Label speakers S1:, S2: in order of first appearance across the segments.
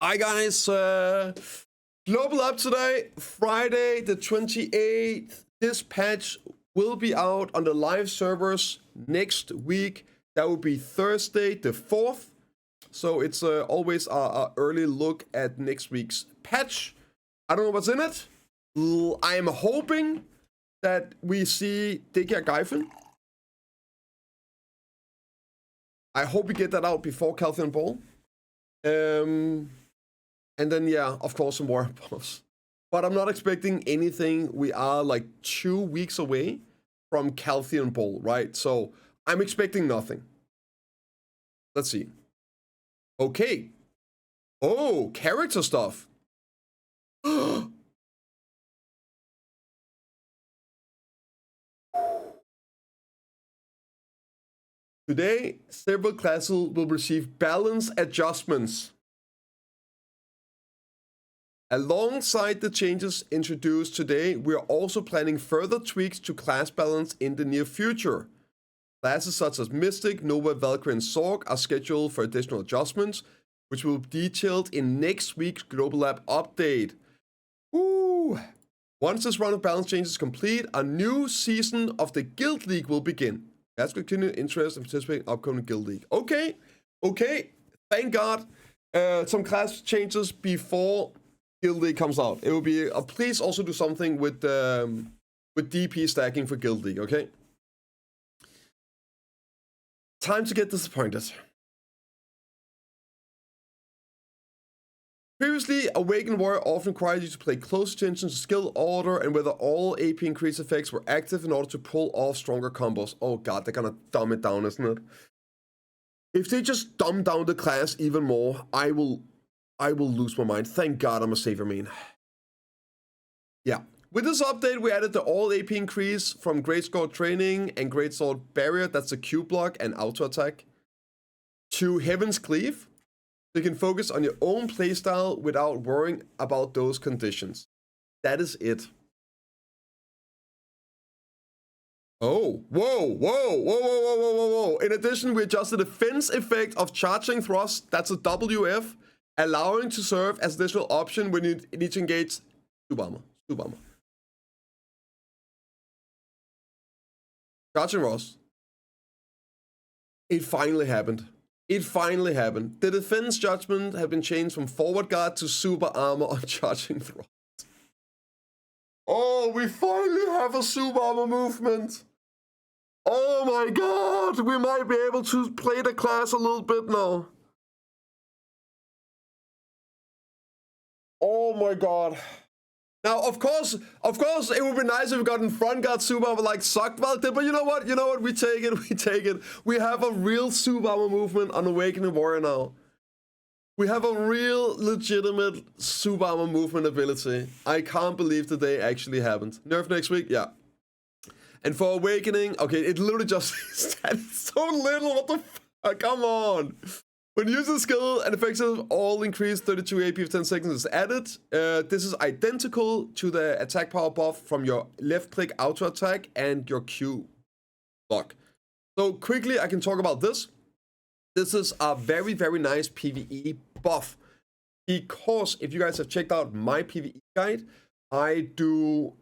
S1: Hi guys, global up today, Friday the 28th. This patch will be out on the live servers next week. That will be Thursday the 4th. So it's always a early look at next week's patch. I don't know what's in it. I am hoping that we see Digia Gaifen. I hope we get that out before Calcium Ball. And then, yeah, of course, some more buffs. But I'm not expecting anything. We are like 2 weeks away from Calcium Ball, right? So I'm expecting nothing. Let's see. Okay. Oh, character stuff. Today, several classes will receive balance adjustments. Alongside the changes introduced today, we are also planning further tweaks to class balance in the near future. Classes such as Mystic, Nova, Valkyrie, and Sorg are scheduled for additional adjustments, which will be detailed in next week's Global Lab update. Woo! Once this round of balance changes is complete, a new season of the Guild League will begin. That's continued interest in participating in upcoming Guild League. Okay, thank God. Some class changes before Guild League comes out. It will be please also do something with DP stacking for Guild League, okay? Time to get disappointed. Previously, Awakened Warrior often required you to pay close attention to skill order and whether all AP increase effects were active in order to pull off stronger combos. Oh god, they're gonna dumb it down, isn't it? If they just dumb down the class even more, I will lose my mind. Thank God I'm a saver main. Yeah. With this update, we added the all AP increase from Great Sword Training and Great Sword Barrier, that's the Q block and auto attack, to Heaven's Cleave. So you can focus on your own playstyle without worrying about those conditions. That is it. Oh, whoa. In addition, we adjusted the fence effect of charging thrust, that's a WF, allowing to serve as additional option when you need to engage Super Armor. Charging Ross. It finally happened. The defense judgment have been changed from forward guard to super armor on charging thrust. Oh, we finally have a super armor movement. Oh my god, we might be able to play the class a little bit now. Oh my god. Now, of course, it would be nice if we got in front guard super armor like Suckval did, but you know what? We take it. We have a real super armor movement on Awakening Warrior now. We have a real legitimate super armor movement ability. I can't believe the day actually happened. Nerf next week? Yeah. And for Awakening, okay, it literally just is so little. What the fuck? Come on. When using skill and effective all increase 32 AP for 10 seconds is added. This is identical to the attack power buff from your left click auto attack and your Q block. So quickly, I can talk about this. This is a very, very nice PvE buff. Because if you guys have checked out my PvE guide, I do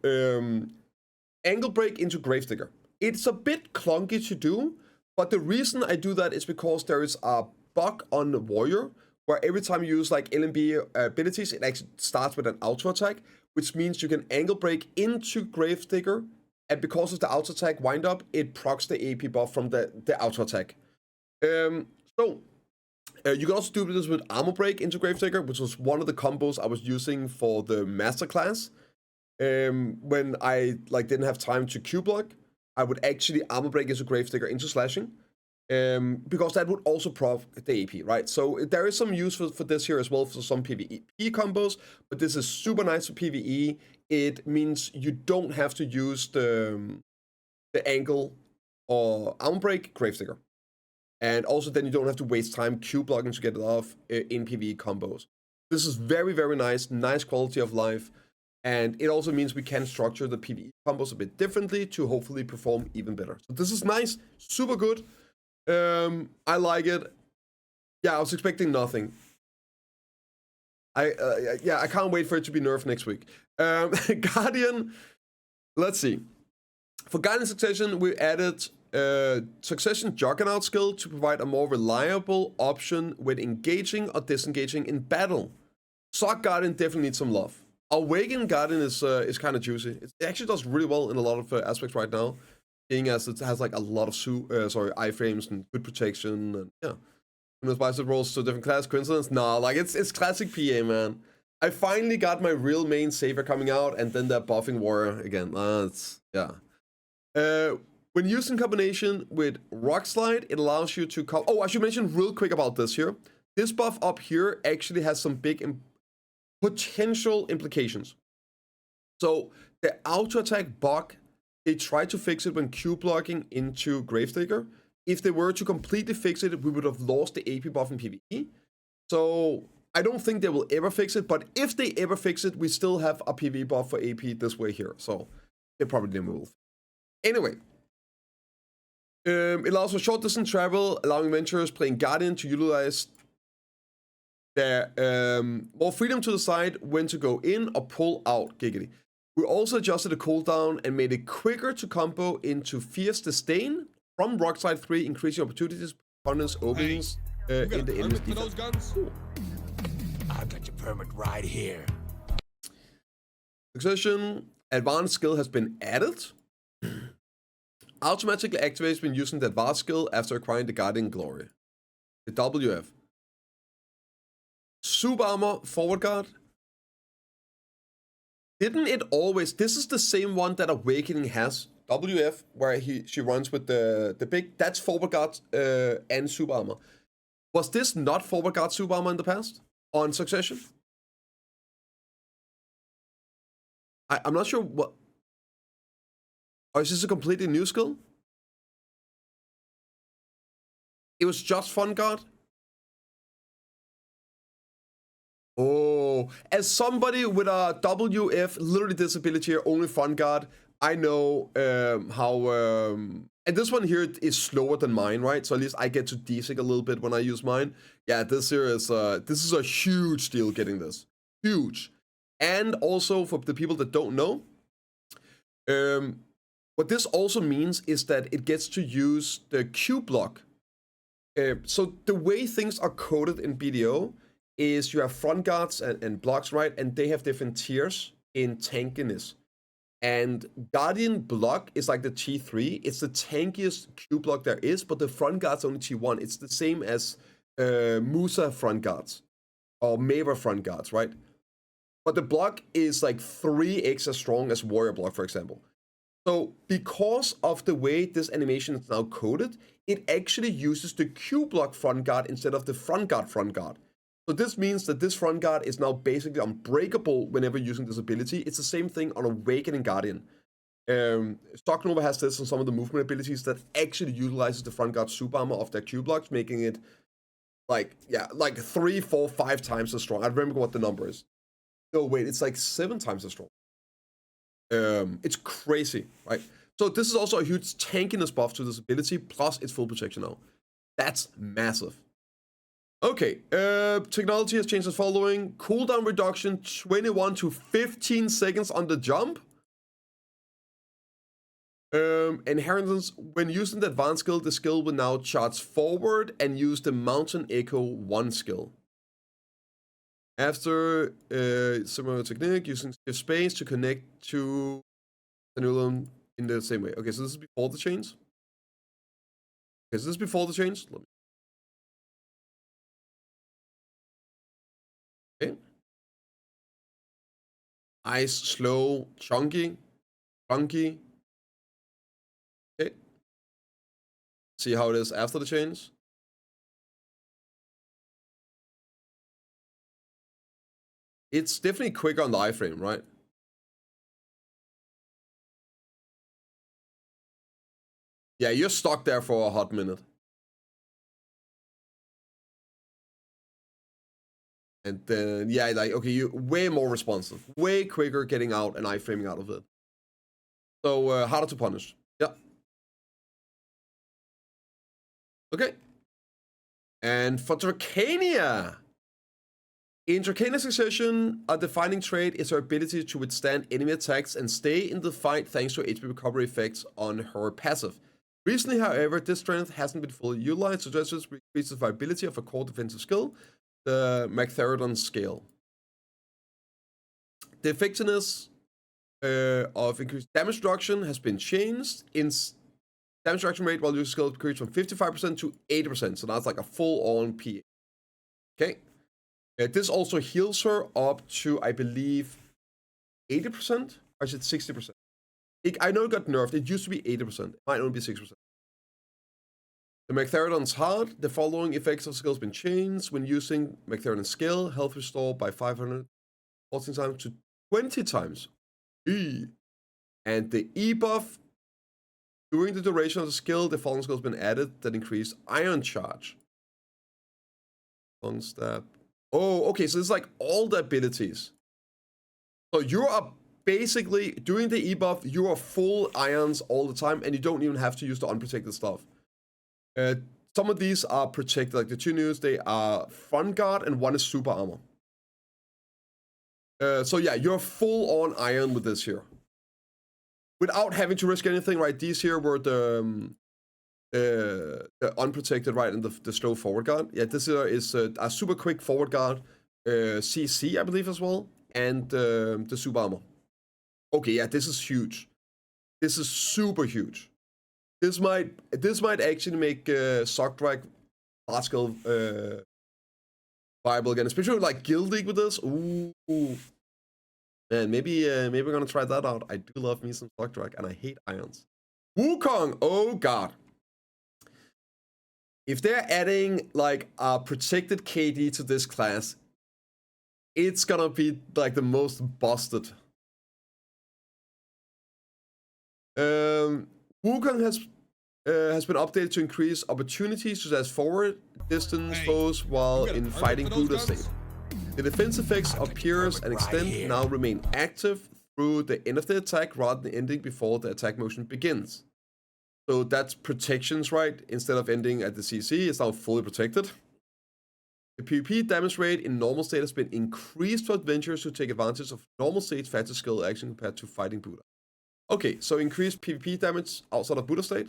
S1: angle break into Gravedigger. It's a bit clunky to do, but the reason I do that is because there is a bug on the warrior where every time you use like LMB abilities, it actually starts with an auto attack, which means you can angle break into Gravedigger, and because of the auto attack wind up, it procs the AP buff from the auto attack. You can also do this with armor break into Gravedigger, which was one of the combos I was using for the masterclass. When I didn't have time to Q block, I would actually armor break into Gravedigger into slashing. Because that would also proc the AP, right? So there is some use for this here as well for some PvE combos, but this is super nice for PvE. It means you don't have to use the angle or armor break Gravedigger. And also then you don't have to waste time Q blocking to get it off in PvE combos. This is very, very nice quality of life. And it also means we can structure the PvE combos a bit differently to hopefully perform even better. So this is nice, super good. I like it. Yeah, I was expecting nothing. Yeah, I can't wait for it to be nerfed next week. Guardian, let's see. For Guardian Succession, we added Succession Juggernaut skill to provide a more reliable option when engaging or disengaging in battle. Sock Guardian definitely needs some love. Awaken Guardian is kind of juicy. It actually does really well in a lot of aspects right now, being as it has like a lot of iframes and good protection, and yeah. And those bicep rolls to different class. Coincidence? Nah, like it's classic PA, man. I finally got my real main saver coming out, and then that buffing warrior again. Yeah. When used in combination with Rock Slide, it allows you to come. Oh, I should mention real quick about this here. This buff up here actually has some big potential implications. So the auto attack bug, they tried to fix it when Q blocking into Gravestaker. If they were to completely fix it, we would have lost the AP buff in PvE. So I don't think they will ever fix it, but if they ever fix it, we still have a PvE buff for AP this way here. So they probably will. Anyway, it allows for short distance travel, allowing adventurers playing Guardian to utilize their more freedom to decide when to go in or pull out. Giggity. We also adjusted the cooldown and made it quicker to combo into Fierce Disdain from Rockside 3, increasing opportunities opponents openings in the enemy's defense. Cool.
S2: I've got your permit right here.
S1: Succession advanced skill has been added. Automatically activates when using the advanced skill after acquiring the Guardian Glory. The WF. Super Armor Forward Guard. Didn't it always... This is the same one that Awakening has. WF, where she runs with the big... That's Forward Guard and Super Armor. Was this not Forward Guard Super Armor in the past? On Succession? I'm not sure what... Or is this a completely new skill? It was just Fun Guard? Oh, as somebody with a WF, literally disability here, only Fun Guard, I know how... and this one here is slower than mine, right? So at least I get to desync a little bit when I use mine. Yeah, this here is... this is a huge deal getting this. Huge. And also, for the people that don't know... what this also means is that it gets to use the Q block. So the way things are coded in BDO is you have front guards and blocks, right? And they have different tiers in tankiness. And Guardian block is like the T3. It's the tankiest Q block there is, but the front guard's only T1. It's the same as Musa front guards or Maver front guards, right? But the block is like 3x as strong as Warrior block, for example. So because of the way this animation is now coded, it actually uses the Q block front guard instead of the front guard. So this means that this front guard is now basically unbreakable whenever using this ability. It's the same thing on Awakening Guardian. Stocknova has this on some of the movement abilities that actually utilizes the front guard super armor of their Q blocks, making it like 3, 4, 5 times as strong. I remember what the number is. No, wait, it's like 7 times as strong. It's crazy, right? So this is also a huge tankiness buff to this ability, plus its full protection now. That's massive. Okay, technology has changed as following. Cooldown reduction 21 to 15 seconds on the jump. Inheritance, when using the advanced skill, the skill will now charge forward and use the Mountain Echo 1 skill. After similar technique, using space to connect to Anulum in the same way. Okay, so this is before the change. Okay, so this is before the change. Okay. Ice, slow, chunky. Okay. See how it is after the change. It's definitely quicker on the iframe, right? Yeah, you're stuck there for a hot minute. And then, yeah, like, okay, you're way more responsive. Way quicker getting out and iframing out of it. So, harder to punish. Yeah. Okay. And for Dracania, In Draconic Succession, a defining trait is her ability to withstand enemy attacks and stay in the fight thanks to HP recovery effects on her passive. Recently, however, this strength hasn't been fully utilized, so this just increases the viability of a core defensive skill, the Magtheridon scale. The effectiveness of increased damage reduction has been changed. Damage reduction rate while using skill increased from 55% to 80%, so that's like a full-on PA. Okay. This also heals her up to, I believe, 80%? Or is it 60%? I know it got nerfed. It used to be 80%. It might only be 6%. The Magtheridon's heart. The following effects of skills have been changed. When using Magtheridon's skill, health restored by 514 times to 20 times. And the E buff. During the duration of the skill, the following skill has been added that increase Iron Charge. Long Stab. Oh, okay, so it's like all the abilities. So you are basically, doing the E-buff, you are full irons all the time, and you don't even have to use the unprotected stuff. Some of these are protected, like the two news, they are front guard, and one is super armor. So yeah, you're full on iron with this here. Without having to risk anything, right? These here were the unprotected, right, and the slow forward guard. Yeah, this is a super quick forward guard, CC, I believe, as well, and the super armor. Okay, yeah, this is huge. This is super huge. This might actually make Sockdrag last skill viable again, especially with, like, Guild League with this. Ooh. Man, maybe we're gonna try that out. I do love me some Sockdrag, and I hate irons. Wukong, oh god. If they're adding, like, a protected KD to this class, it's gonna be, like, the most busted. Wukong has been updated to increase opportunities to dash forward, distance foes while in fighting Buddha state. The defense effects of Pierce and Extend now remain active through the end of the attack rather than ending before the attack motion begins. So that's protections, right? Instead of ending at the CC, it's now fully protected. The PvP damage rate in normal state has been increased for adventurers who take advantage of normal state's faster skill action compared to fighting Buddha. Okay, so increased PvP damage outside of Buddha state.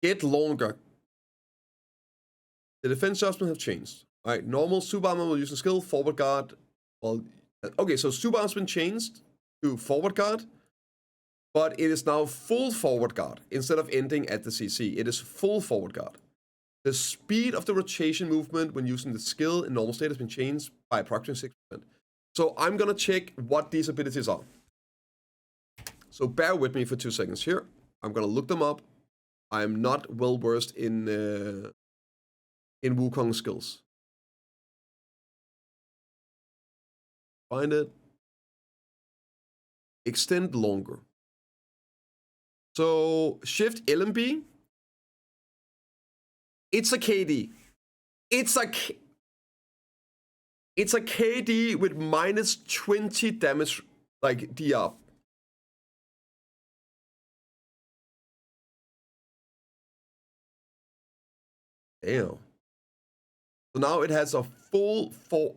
S1: Get longer. The defense adjustments have changed. Alright, normal super armor will use a skill, forward guard. Well, okay, so super armor has been changed to forward guard, but it is now full forward guard instead of ending at the CC. It is full forward guard. The speed of the rotation movement when using the skill in normal state has been changed by approximately 6%. So I'm gonna check what these abilities are. So bear with me for 2 seconds here. I'm gonna look them up. I'm not well versed in Wukong skills. Find it. Extend longer. So shift LMB. It's a KD. It's a KD with minus 20 damage, like DR. Damn. So now it has a full.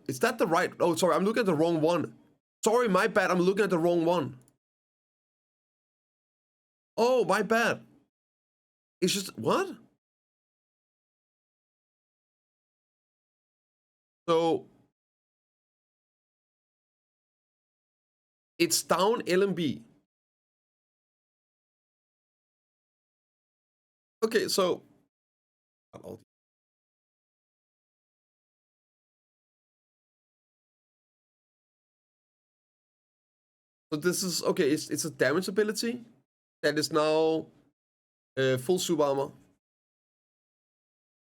S1: Is that the right? Oh, sorry, I'm looking at the wrong one. Sorry, my bad. I'm looking at the wrong one. Oh, my bad. It's just what? So it's down LMB. Okay, so this is okay. It's a damage ability that is now full super armor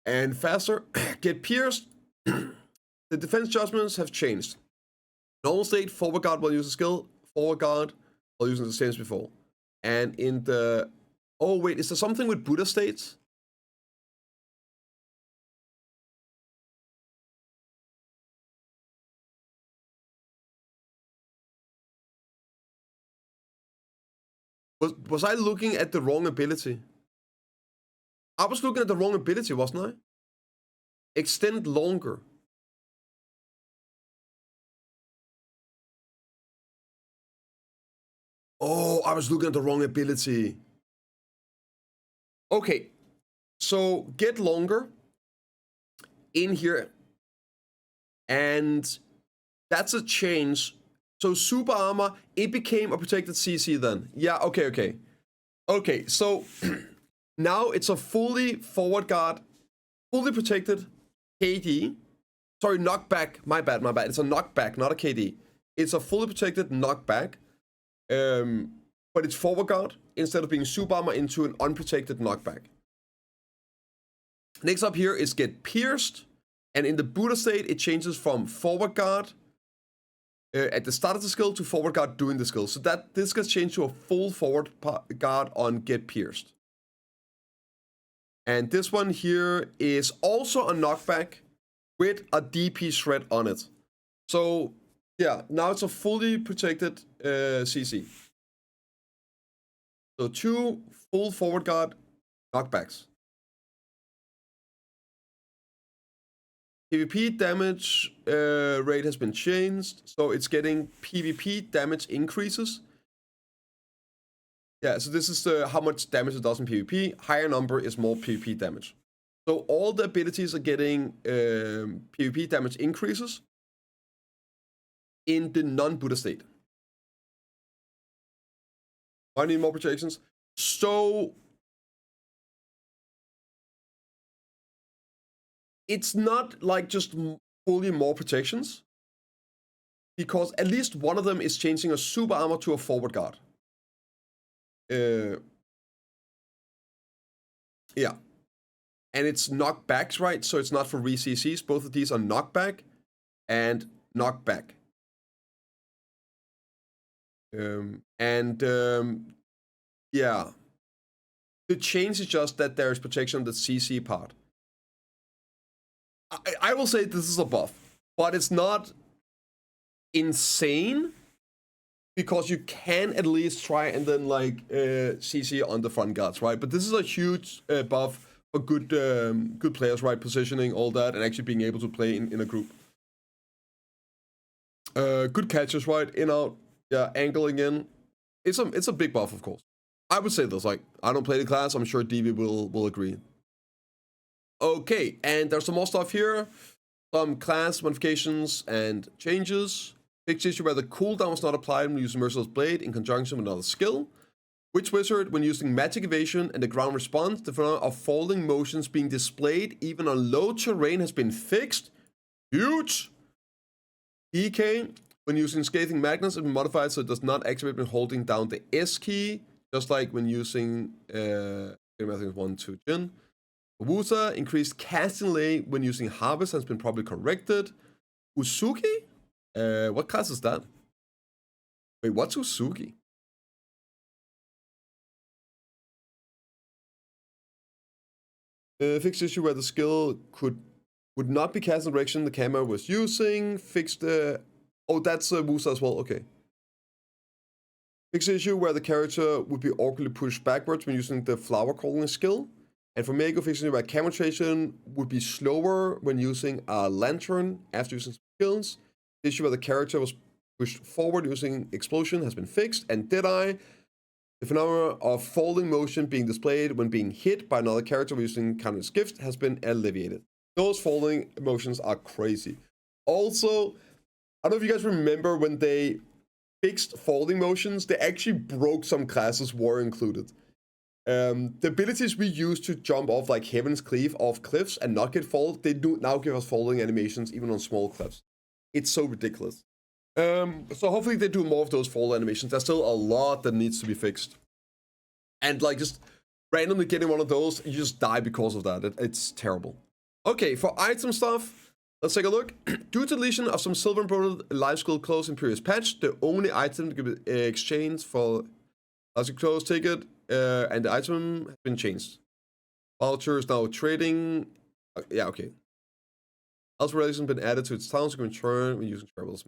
S1: and faster. Get pierced. The defense judgments have changed. Normal state, forward guard while using skill, forward guard while using the same as before. And in the... Oh, wait, is there something with Buddha states? Was I looking at the wrong ability? I was looking at the wrong ability, wasn't I? Extend longer. Oh, I was looking at the wrong ability. Okay, so get longer in here, and that's a change. So super armor, it became a protected CC then. Yeah, okay. Okay, so now it's a fully forward guard, fully protected KD. Sorry, knockback. My bad. It's a knockback, not a KD. It's a fully protected knockback. But it's forward guard instead of being super armor into an unprotected knockback. Next up here is get pierced. And in the Buddha state, it changes from forward guard at the start of the skill to forward guard during the skill. So that this gets changed to a full forward guard on get pierced. And this one here is also a knockback with a DP shred on it. So yeah, now it's a fully protected CC. So 2 full forward guard knockbacks. PvP damage rate has been changed, so it's getting PvP damage increases. Yeah, so this is how much damage it does in PvP. Higher number is more PvP damage. So all the abilities are getting PvP damage increases in the non-Buddha state. I need more projections. So it's not like just fully more protections, because at least one of them is changing a super armor to a forward guard. Yeah. And it's knockbacks, right? So it's not for re-CCs. Both of these are knockback and knockback. Yeah. The change is just that there is protection on the CC part. I will say this is a buff, but it's not insane, because you can at least try and then like CC on the front guards, right? But this is a huge buff for good players, right? Positioning, all that, and actually being able to play in a group. Good catches, right? In, out, yeah, angling in. It's a big buff, of course. I would say this, like, I don't play the class, I'm sure DB will agree. Okay, and there's some more stuff here. Some class modifications and changes. Fixed issue where the cooldown was not applied when using Merciless Blade in conjunction with another skill. Witch Wizard, when using Magic Evasion and the ground response, the phenomenon of falling motions being displayed even on low terrain has been fixed. Huge! DK, when using Scathing Magnets, has been modified so it does not activate when holding down the S key, just like when using I think 1, 2, Jin. Wusa, increased casting delay when using Harvest has been probably corrected. Usuki? What class is that? Wait, what's Usuki? Fixed issue where the skill would not be cast in the direction the camera was using. Fixed oh, that's Wusa as well, okay. Fixed issue where the character would be awkwardly pushed backwards when using the flower calling skill. And for Mako, fixed issue where camera rotation would be slower when using a lantern after using skills. The issue where the character was pushed forward using explosion has been fixed. And Deadeye, the phenomenon of falling motion being displayed when being hit by another character using counter gift has been alleviated. Those falling motions are crazy. Also, I don't know if you guys remember when they fixed falling motions, they actually broke some classes, war included. The abilities we use to jump off like Heaven's Cleave off cliffs and not get fall, they do now give us falling animations even on small cliffs. It's so ridiculous. So hopefully they do more of those fall animations. There's still a lot that needs to be fixed. And like just randomly getting one of those, you just die because of that. It's terrible. Okay, for item stuff, let's take a look. Due to deletion of some silver embroidered life skill clothes in previous patch, the only item to be exchanged for life skill clothes ticket and the item has been changed. Voucher is now trading. Yeah, okay. Also, relation been added to its town, so you can return when using travels.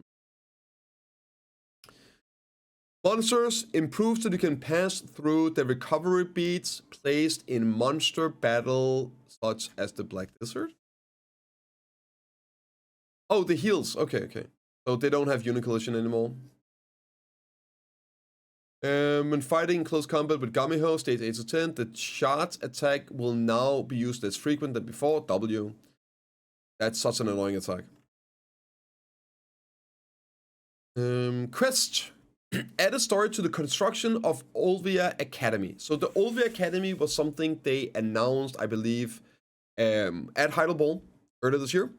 S1: Monsters improved so you can pass through the recovery beads placed in monster battle, such as the Black Desert. Oh, the heals. Okay. So they don't have unit collision anymore. When fighting in close combat with Gamiho, stage 8 to 10, the charge attack will now be used less frequent than before. W. That's such an annoying attack. Quest. Add a story to the construction of Olvia Academy. So the Olvia Academy was something they announced, I believe, at Heidelberg earlier this year,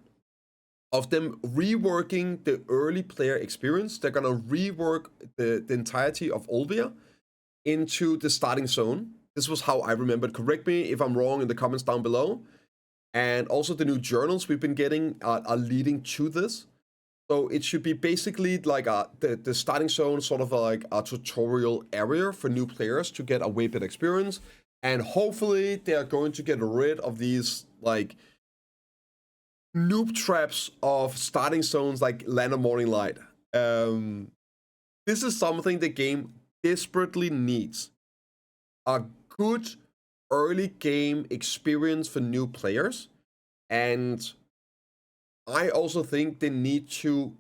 S1: of them reworking the early player experience. They're gonna rework the entirety of Olvia into the starting zone. This was how I remembered. Correct me if I'm wrong in the comments down below. And also the new journals we've been getting are leading to this. So it should be basically like the starting zone, sort of like a tutorial area for new players to get a way better experience. And hopefully they are going to get rid of these like noob traps of starting zones like Land of Morning Light. This is something the game desperately needs. A good early game experience for new players. And I also think they need to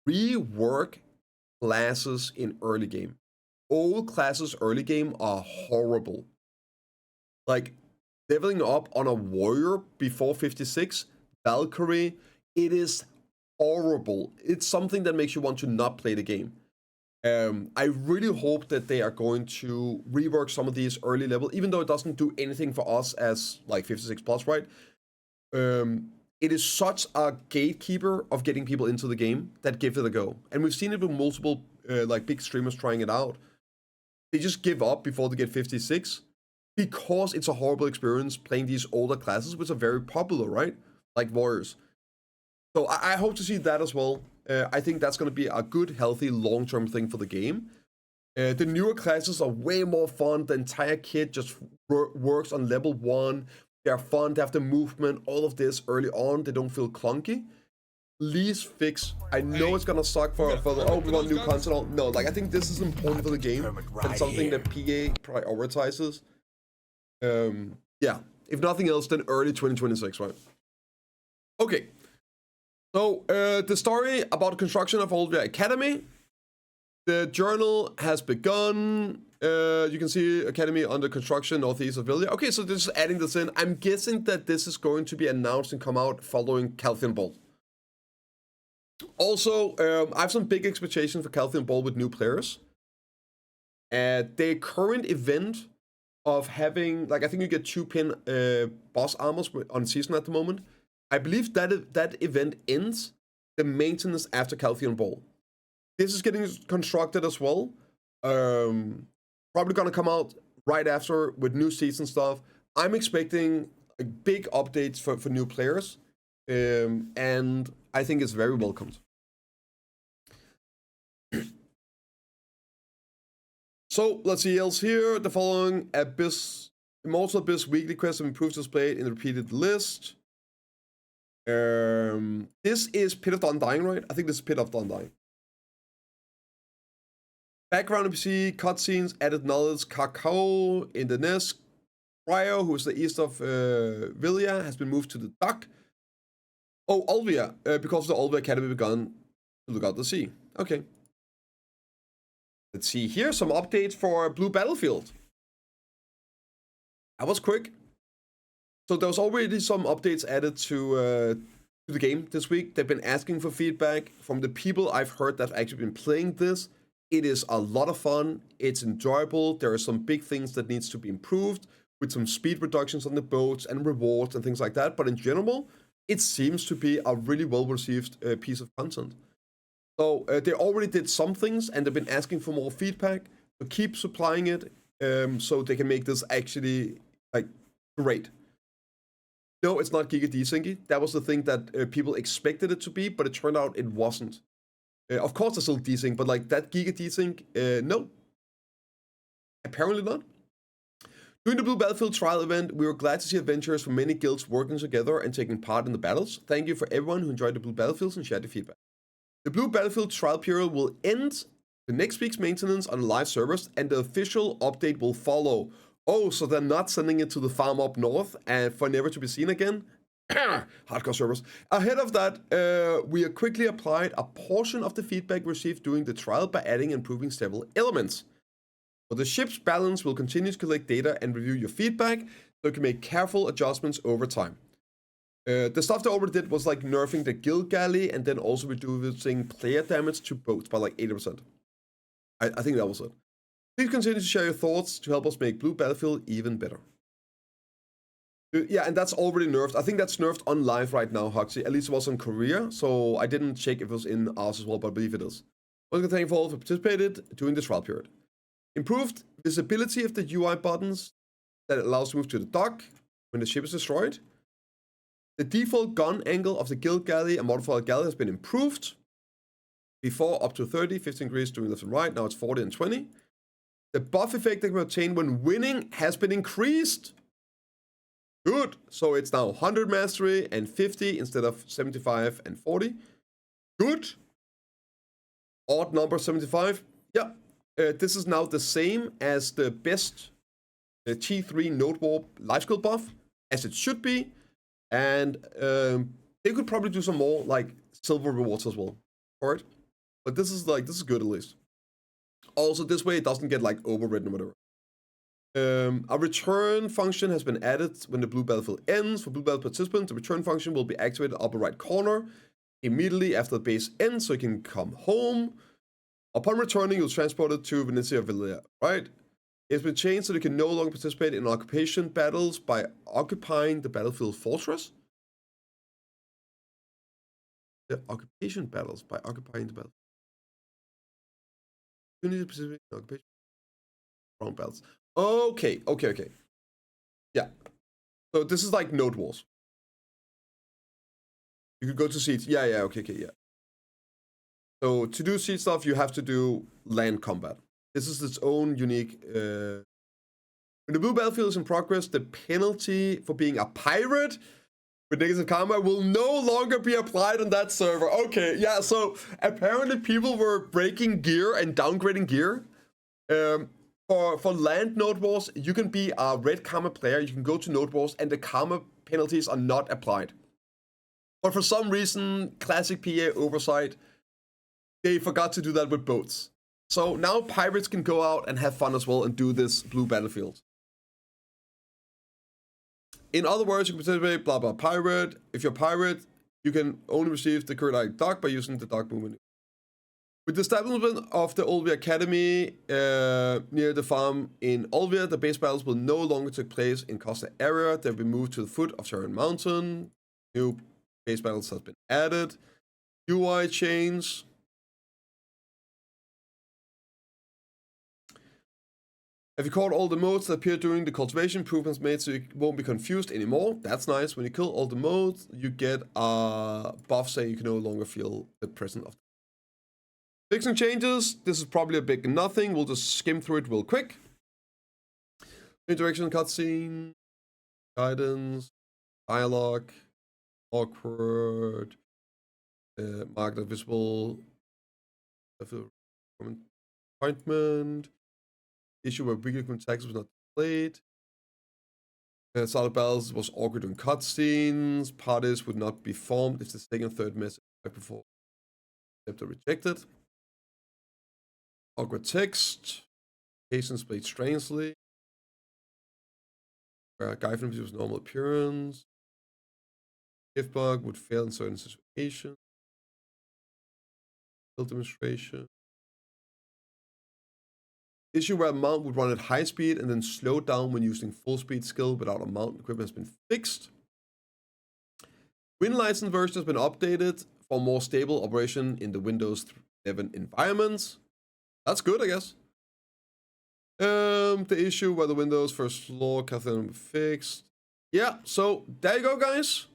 S1: rework classes in early game. Old classes early game are horrible. Like leveling up on a warrior before 56, Valkyrie, it is horrible. It's something that makes you want to not play the game. I really hope that they are going to rework some of these early level, even though it doesn't do anything for us as like 56 plus, right? It is such a gatekeeper of getting people into the game that give it a go. And we've seen it with multiple like big streamers trying it out. They just give up before they get 56 because it's a horrible experience playing these older classes, which are very popular, right? Like warriors. So I hope to see that as well. I think that's going to be a good, healthy, long-term thing for the game. The newer classes are way more fun. The entire kit just works on level 1. They're fun to have the movement, all of this early on. They don't feel clunky. Least fix. I know it's gonna suck for the we want new content. No, like I think this is important for the game. And something that PA prioritizes. Yeah. If nothing else, then early 2026, right? Okay. So the story about construction of Olvia Academy. The journal has begun. You can see Academy under construction northeast of Vilja. Okay, so this is adding this in. I'm guessing that this is going to be announced and come out following Caltheon Ball. Also, I have some big expectations for Caltheon Ball with new players. The current event of having, like, I think you get 2-pin boss armors on season at the moment. I believe that event ends the maintenance after Caltheon Ball. This is getting constructed as well. Probably gonna come out right after with new season stuff. I'm expecting big updates for new players, and I think it's very welcomed. So let's see else here. The following Immortal Abyss weekly quest have improved displayed in the repeated list. This is Pit of the Undying, right? I think this is Pit of the Undying. Background NPC, cutscenes, added knowledge, Cacao in the Misc. Cryo, who is the east of Vilja, has been moved to the dock. Oh, Olvia, because the Olvia Academy begun to look out the sea. Okay. Let's see here, some updates for Blue Battlefield. That was quick. So there was already some updates added to the game this week. They've been asking for feedback from the people I've heard that have actually been playing this. It is a lot of fun. It's enjoyable. There are some big things that needs to be improved with some speed reductions on the boats and rewards and things like that. But in general, it seems to be a really well-received piece of content. So they already did some things and they've been asking for more feedback. So keep supplying it so they can make this actually like great. No, it's not Giga Desyncy. That was the thing that people expected it to be, but it turned out it wasn't. Of course, there's still desync, but like that Giga desync, no. Apparently not. During the Blue Battlefield trial event, we were glad to see adventurers from many guilds working together and taking part in the battles. Thank you for everyone who enjoyed the Blue Battlefields and shared the feedback. The Blue Battlefield trial period will end the next week's maintenance on live servers, and the official update will follow. Oh, so they're not sending it to the farm up north and for never to be seen again? Hardcore servers. Ahead of that, we quickly applied a portion of the feedback received during the trial by adding and improving several elements. But the ship's balance will continue to collect data and review your feedback, so you can make careful adjustments over time. The stuff they already did was like nerfing the guild galley and then also reducing player damage to boats by like 80%. I think that was it. Please continue to share your thoughts to help us make Blue Battlefield even better. Yeah, and that's already nerfed. I think that's nerfed on live right now, Hoxie. At least it was in Korea, so I didn't check if it was in ours as well, but I believe it is. Once again, thank you all for participated during this trial period. Improved visibility of the UI buttons that allows to move to the dock when the ship is destroyed. The default gun angle of the guild galley and modified galley has been improved. Before up to 30, 15 degrees doing left and right. Now it's 40 and 20. The buff effect that can be obtained when winning has been increased. Good. So it's now 100 mastery and 50 instead of 75 and 40. Good. Odd number 75. Yeah. This is now the same as the best T3 Node Warp life skill buff, as it should be. And they could probably do some more like silver rewards as well for it. But this is good at least. Also, this way it doesn't get like overridden or whatever. A return function has been added when the Blue Battlefield ends. For Blue Battlefield participants, the return function will be activated upper right corner immediately after the base ends, so you can come home. Upon returning, you'll transport it to Venezia Villa, right? It's been changed so you can no longer participate in occupation battles by occupying the battlefield fortress. The occupation battles by occupying the battlefield. You need to participate in occupation ground battles. Okay. Yeah. So this is like Node Wars. You could go to seats. Yeah, okay, yeah. So to do seat stuff, you have to do land combat. This is its own unique... When the Blue Battlefield is in progress, the penalty for being a pirate with negative karma will no longer be applied on that server. Okay, yeah, so apparently people were breaking gear and downgrading gear. For land Node Wars, you can be a red karma player, you can go to Node Wars, and the karma penalties are not applied. But for some reason, classic PA oversight, they forgot to do that with boats. So now pirates can go out and have fun as well and do this Blue Battlefield. In other words, you can participate, blah, blah, pirate. If you're a pirate, you can only receive the current dock by using the dock movement. With the establishment of the Olvia Academy near the farm in Olvia, the base battles will no longer take place in Costa area. They'll be moved to the foot of Terran Mountain. New base battles have been added. UI change. Have you caught all the modes that appear during the cultivation? Improvements made so you won't be confused anymore. That's nice. When you kill all the modes, you get a buff saying you can no longer feel the presence of. Fixing changes. This is probably a big nothing. We'll just skim through it real quick. Interaction cutscene, guidance, dialogue, awkward, marked as visible, appointment. Issue where weekly attacks was not displayed. Solid battles was awkward during cutscenes. Parties would not be formed if the second and third message before accepted or rejected. Awkward text. Cases played strangely. Guy from his normal appearance. Gift bug would fail in certain situations. Skill demonstration. Issue where a mount would run at high speed and then slow down when using full speed skill without a mount equipment has been fixed. Win license version has been updated for more stable operation in the Windows 11 environments. That's good, I guess. The issue where the Windows first floor can fixed. Yeah, so there you go, guys.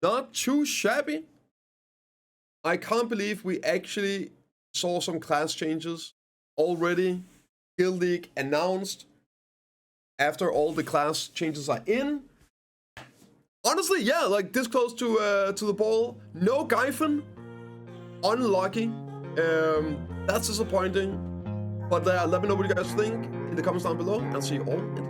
S1: Not too shabby. I can't believe we actually saw some class changes already. Guild League announced after all the class changes are in. Honestly, yeah, like this close to the ball. No Gyphon. Unlucky. That's disappointing. But let me know what you guys think in the comments down below. And see you all in the